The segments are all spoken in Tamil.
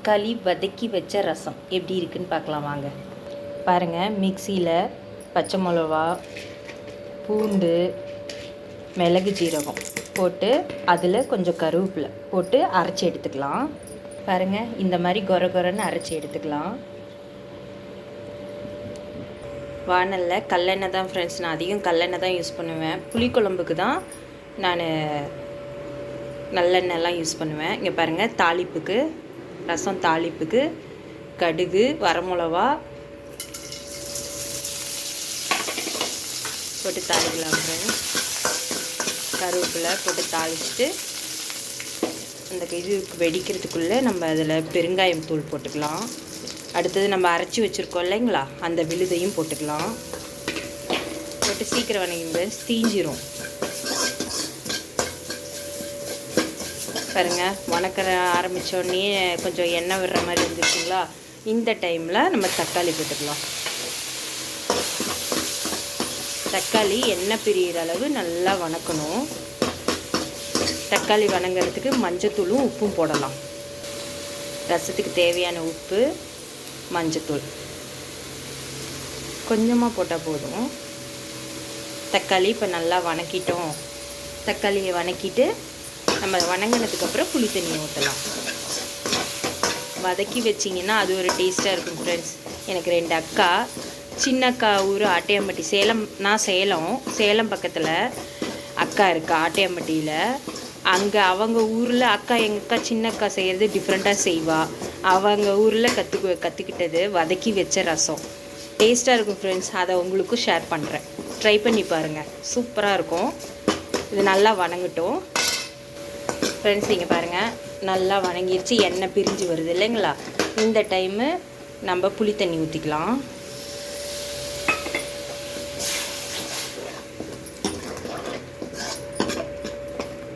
தக்காளி வதக்கி வச்ச ரசம் எப்படி இருக்குன்னு பார்க்கலாம் வாங்க. பாருங்கள், மிக்சியில் பச்சை மிளகா, பூண்டு, மிளகு, ஜீரகம் போட்டு அதில் கொஞ்சம் கருவேப்பிலை போட்டு அரைச்சி எடுத்துக்கலாம். பாருங்கள், இந்த மாதிரி கொரன்னு அரைச்சி எடுத்துக்கலாம். வானலில் கல்லெண்ணெய் தான் ஃப்ரெண்ட்ஸ், நான் அதிகம் கல்லெண்ணெய் தான் யூஸ் பண்ணுவேன். புளிக்குழம்புக்கு தான் நான் நல்லெண்ணெய்லாம் யூஸ் பண்ணுவேன். இங்கே பாருங்கள், தாளிப்புக்கு, ரசம் தாளிப்புக்கு கடுகு, வரமிளகா போட்டு தாளிக்கலாம் ஃப்ரெண்ட்ஸ். கருவேப்பிலை போட்டு தாளிச்சுட்டு அந்த இது வெடிக்கிறதுக்குள்ளே நம்ம அதில் பெருங்காயம் தூள் போட்டுக்கலாம். அடுத்தது நம்ம அரைச்சி வச்சுருக்கோம் இல்லைங்களா, அந்த விழுதையும் போட்டுக்கலாம். போட்டு சீக்கிரம் வணங்கிங்க, தீஞ்சிரும். பாருங்கள், வணக்க ஆரம்பித்தோடனே கொஞ்சம் எண்ணெய் விடுற மாதிரி இருந்துச்சுங்களா, இந்த டைமில் நம்ம தக்காளி போட்டுக்கலாம். தக்காளி எண்ணெய் பிரியிற அளவு நல்லா வணக்கணும். தக்காளி வணங்கிறதுக்கு மஞ்சத்தூளும் உப்பும் போடலாம். ரசத்துக்கு தேவையான உப்பு, மஞ்சத்தூள் கொஞ்சமாக போட்டால் போதும். தக்காளி இப்போ நல்லா வணக்கிட்டோம். தக்காளியை வணக்கிட்டு நம்ம வணங்கினதுக்கப்புறம் புளி தண்ணியை ஊற்றலாம். வதக்கி வச்சிங்கன்னா அது ஒரு டேஸ்ட்டாக இருக்கும் ஃப்ரெண்ட்ஸ். எனக்கு 2 அக்கா, சின்ன அக்கா ஊர் ஆட்டையம்பட்டி, சேலம். நான் சேலம் பக்கத்தில் அக்கா இருக்கா ஆட்டையம்பட்டியில். அங்கே அவங்க ஊரில் அக்கா, எங்கள் அக்கா சின்ன அக்கா செய்கிறது டிஃப்ரெண்ட்டாக செய்வா. அவங்க ஊரில் கற்றுக்கிட்டது வதக்கி வச்ச ரசம் டேஸ்ட்டாக இருக்கும் ஃப்ரெண்ட்ஸ். அதை உங்களுக்கும் ஷேர் பண்ணுறேன், ட்ரை பண்ணி பாருங்கள், சூப்பராக இருக்கும். இது நல்லா வணங்கட்டும் ஃப்ரெண்ட்ஸ். இங்கே பாருங்கள், நல்லா வணங்கிருச்சு, எண்ணெய் பிரிஞ்சு வருது இல்லைங்களா. இந்த டைமு நம்ம புளி தண்ணி ஊற்றிக்கலாம்.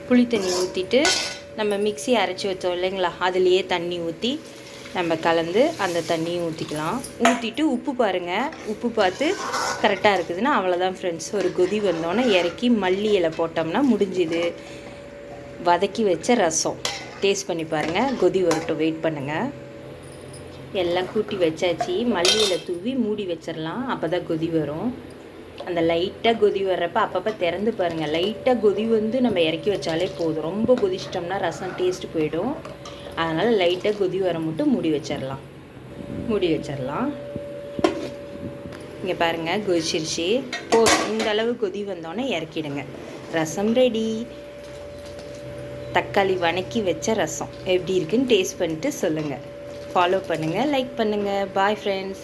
புளி தண்ணி ஊற்றிட்டு நம்ம மிக்ஸி அரைச்சி வச்சோம் இல்லைங்களா, அதுலேயே தண்ணி ஊற்றி நம்ம கலந்து அந்த தண்ணியும் ஊற்றிக்கலாம். ஊற்றிட்டு உப்பு பாருங்கள், உப்பு பார்த்து கரெக்டாக இருக்குதுன்னா அவ்வளோதான் ஃப்ரெண்ட்ஸ். ஒரு கொதி வந்தோன்னே இறக்கி மல்லி இலை போட்டோம்னா முடிஞ்சுது. வதக்கி வச்ச ரசம் டேஸ்ட் பண்ணி பாருங்கள். கொதி வரட்டும், வெயிட் பண்ணுங்கள். எல்லாம் கூட்டி வச்சாச்சு. மல்லி இலை தூவி மூடி வச்சிடலாம், அப்போ தான் கொதி வரும். அந்த லைட்டாக கொதி வர்றப்ப அப்பப்போ திறந்து பாருங்கள். லைட்டாக கொதி வந்து நம்ம இறக்கி வச்சாலே போதும். ரொம்ப கொதிச்சிட்டோம்னா ரசம் டேஸ்ட்டு போயிடும். அதனால் லைட்டாக கொதி வர மட்டும் மூடி வச்சிடலாம். இங்கே பாருங்கள், கொதிச்சிருச்சு. இந்த அளவு கொதி வந்தோடனே இறக்கிடுங்க. ரசம் ரெடி. தக்காளி வணக்கி வச்ச ரசம் எப்படி இருக்குன்னு டேஸ்ட் பண்ணிட்டு சொல்லுங்கள். ஃபாலோ பண்ணுங்கள், லைக் பண்ணுங்கள். Bye friends.